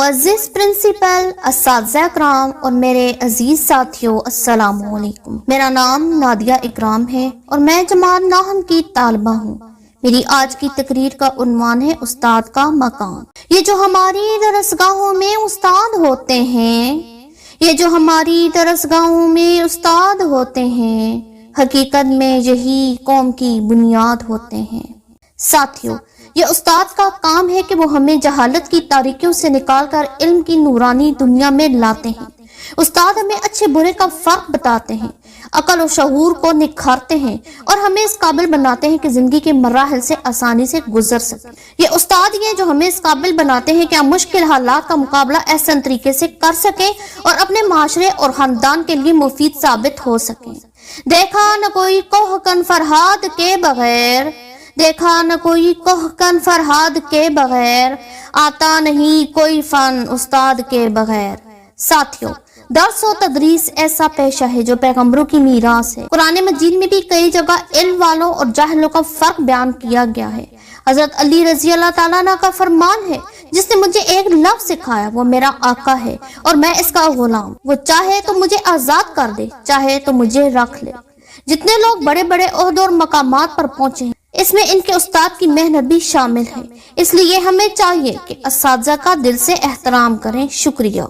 मुअज़्ज़िज़ principal, असातिज़ा इकराम और मेरे अजीज साथियों, अस्सलाम वालेकुम। मेरा नाम नादिया इकराम है और मैं जमात नाहम की तालिबा हूँ। मेरी आज की तकरीर का उन्वान है उस्ताद का मकाम। ये जो हमारी दरसगाहों में उस्ताद होते हैं, ये जो हमारी दरसगाहों में उस्ताद होते हैं, हकीकत में यही कौम की बुनियाद होते हैं। साथियों, ये उस्ताद का काम है कि वो हमें जहालत की तारीकियों से निकालकर इल्म की नूरानी दुनिया में लाते हैं। उस्ताद हमें अच्छे बुरे का फर्क बताते हैं, अकल और शऊर को निखारते हैं और हमें इस काबिल बनाते हैं कि जिंदगी के मराहिल से आसानी से गुजर सके। ये उस्ताद ये जो हमें इस काबिल बनाते हैं कि हम मुश्किल हालात का मुकाबला एहसन तरीके से कर सकें और अपने माशरे और खानदान के लिए मुफीद साबित हो सकें। देखा न कोई कोहकन फरहाद के बगैर, देखा न कोई कोहकन फरहाद के बगैर, आता नहीं कोई फन उस्ताद के बगैर। साथियों, दर्स और तदरीस ऐसा पेशा है जो पैगंबरों की मीरास है। कुरान मजीद में भी कई जगह इल्म वालों और जाहिलों का फर्क बयान किया गया है। हजरत अली रजी अल्लाह ताला अन्हु का फरमान है, जिसने मुझे एक लफ्ज सिखाया वो मेरा आका है और मैं इसका गुलाम। वो चाहे तो मुझे आजाद कर दे, चाहे तो मुझे रख ले। जितने लोग बड़े बड़े ओहदों और मकामात पर पहुंचे हैं, इसमें इनके उस्ताद की मेहनत भी शामिल है। इसलिए हमें चाहिए कि असातिज़ा का दिल से एहतराम करें। शुक्रिया।